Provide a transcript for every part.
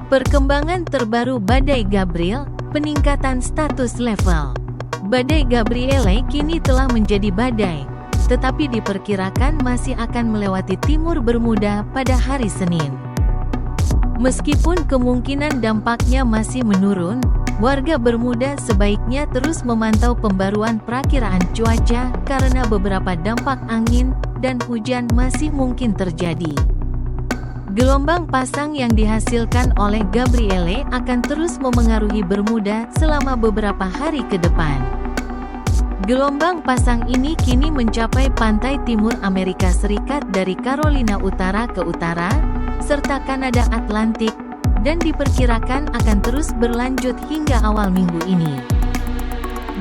Perkembangan terbaru Badai Gabrielle, peningkatan status level. Badai Gabrielle kini telah menjadi badai, tetapi diperkirakan masih akan melewati timur Bermuda pada hari Senin. Meskipun kemungkinan dampaknya masih menurun, warga Bermuda sebaiknya terus memantau pembaruan perakiraan cuaca karena beberapa dampak angin dan hujan masih mungkin terjadi. Gelombang pasang yang dihasilkan oleh Gabrielle akan terus memengaruhi Bermuda selama beberapa hari ke depan. Gelombang pasang ini kini mencapai pantai timur Amerika Serikat dari Carolina Utara ke utara, serta Kanada Atlantik, dan diperkirakan akan terus berlanjut hingga awal minggu ini.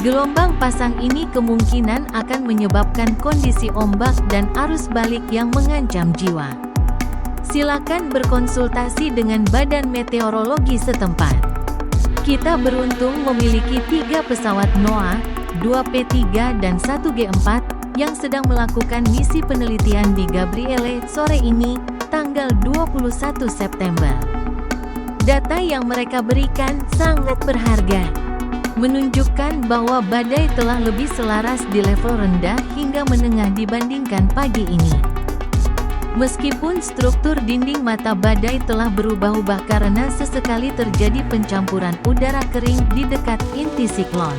Gelombang pasang ini kemungkinan akan menyebabkan kondisi ombak dan arus balik yang mengancam jiwa. Silakan berkonsultasi dengan Badan Meteorologi setempat. Kita beruntung memiliki 3 pesawat NOAA, 2 P3 dan 1 G4, yang sedang melakukan misi penelitian di Gabrielle sore ini, tanggal 21 September. Data yang mereka berikan sangat berharga, menunjukkan bahwa badai telah lebih selaras di level rendah hingga menengah dibandingkan pagi ini. Meskipun struktur dinding mata badai telah berubah-ubah karena sesekali terjadi pencampuran udara kering di dekat inti siklon.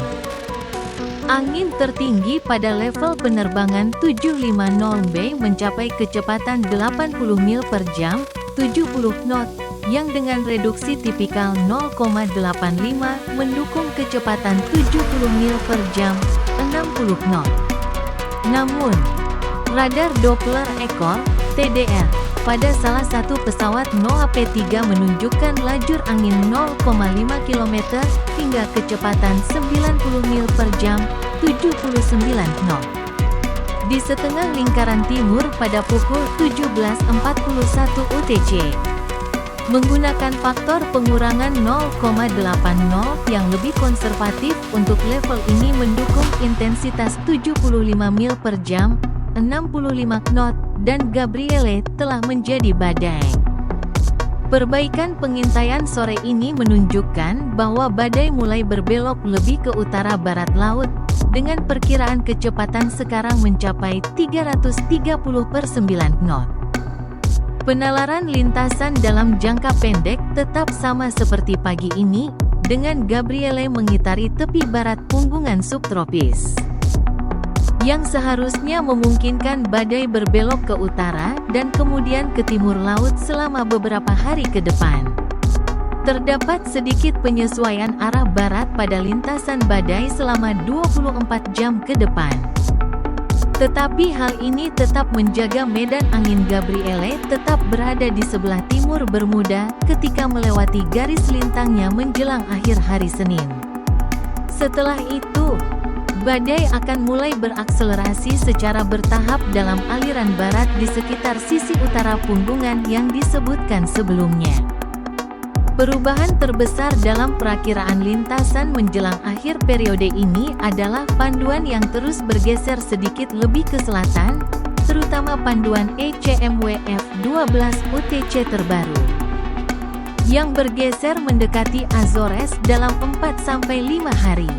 Angin tertinggi pada level penerbangan 750B mencapai kecepatan 80 mil per jam, 70 knot, yang dengan reduksi tipikal 0,85 mendukung kecepatan 70 mil per jam, 60 knot. Namun, radar Doppler ekor (TDR) pada salah satu pesawat NOAA P3 menunjukkan lajur angin 0,5 km hingga kecepatan 90 mil per jam, 79 knot. Di setengah lingkaran timur pada pukul 17.41 UTC. Menggunakan faktor pengurangan 0,80 yang lebih konservatif untuk level ini mendukung intensitas 75 mil per jam, 65 knot, dan Gabrielle telah menjadi badai. Perbaikan pengintaian sore ini menunjukkan bahwa badai mulai berbelok lebih ke utara barat laut, dengan perkiraan kecepatan sekarang mencapai 330/9 knot. Penalaran lintasan dalam jangka pendek tetap sama seperti pagi ini, dengan Gabrielle mengitari tepi barat punggungan subtropis, yang seharusnya memungkinkan badai berbelok ke utara dan kemudian ke timur laut selama beberapa hari ke depan. Terdapat sedikit penyesuaian arah barat pada lintasan badai selama 24 jam ke depan. Tetapi hal ini tetap menjaga medan angin Gabrielle tetap berada di sebelah timur Bermuda ketika melewati garis lintangnya menjelang akhir hari Senin. Setelah itu, badai akan mulai berakselerasi secara bertahap dalam aliran barat di sekitar sisi utara punggungan yang disebutkan sebelumnya. Perubahan terbesar dalam perakiraan lintasan menjelang akhir periode ini adalah panduan yang terus bergeser sedikit lebih ke selatan, terutama panduan ECMWF 12 UTC terbaru, yang bergeser mendekati Azores dalam 4-5 hari.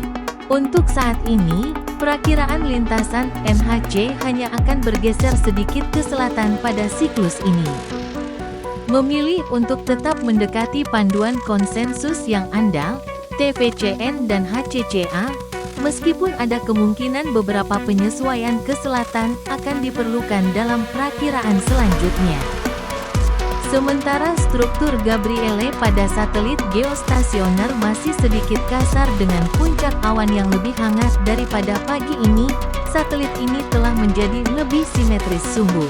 Untuk saat ini, perakiraan lintasan NHC hanya akan bergeser sedikit ke selatan pada siklus ini. Memilih untuk tetap mendekati panduan konsensus yang andal, TVCN dan HCCA, meskipun ada kemungkinan beberapa penyesuaian ke selatan akan diperlukan dalam perakiraan selanjutnya. Sementara struktur Gabrielle pada satelit geostasioner masih sedikit kasar dengan puncak awan yang lebih hangat daripada pagi ini, satelit ini telah menjadi lebih simetris sumbu.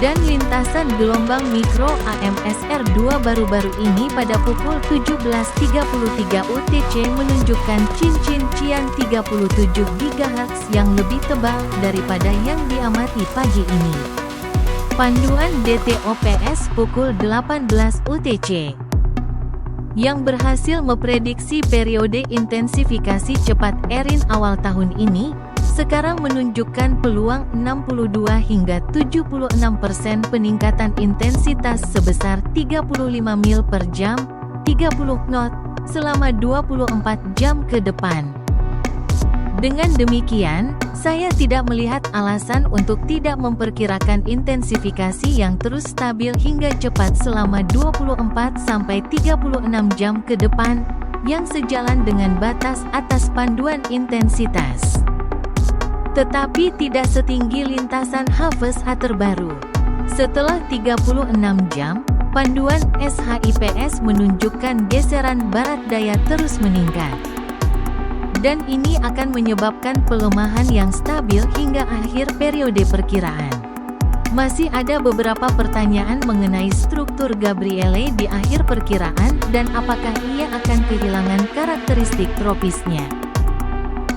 Dan lintasan gelombang mikro AMSR2 baru-baru ini pada pukul 17.33 UTC menunjukkan cincin-cian 37 GHz yang lebih tebal daripada yang diamati pagi ini. Panduan DTOPS pukul 18 UTC, yang berhasil memprediksi periode intensifikasi cepat Erin awal tahun ini, sekarang menunjukkan peluang 62 hingga 76% peningkatan intensitas sebesar 35 mil per jam, 30 knot, selama 24 jam ke depan. Dengan demikian, saya tidak melihat alasan untuk tidak memperkirakan intensifikasi yang terus stabil hingga cepat selama 24-36 jam ke depan, yang sejalan dengan batas atas panduan intensitas. Tetapi tidak setinggi lintasan HVSH terbaru. Setelah 36 jam, panduan SHIPS menunjukkan geseran barat daya terus meningkat. Dan ini akan menyebabkan pelemahan yang stabil hingga akhir periode perkiraan. Masih ada beberapa pertanyaan mengenai struktur Gabrielle di akhir perkiraan dan apakah ia akan kehilangan karakteristik tropisnya.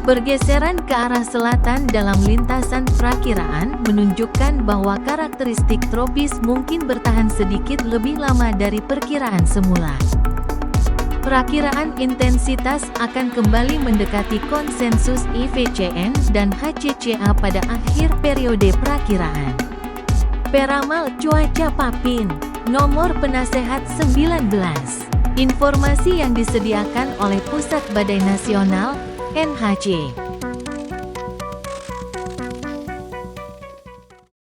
Pergeseran ke arah selatan dalam lintasan perakiraan menunjukkan bahwa karakteristik tropis mungkin bertahan sedikit lebih lama dari perkiraan semula. Perakiraan intensitas akan kembali mendekati konsensus IVCN dan HCCA pada akhir periode perakiraan. Peramal cuaca Papin, nomor penasehat 19. Informasi yang disediakan oleh Pusat Badai Nasional, NHC.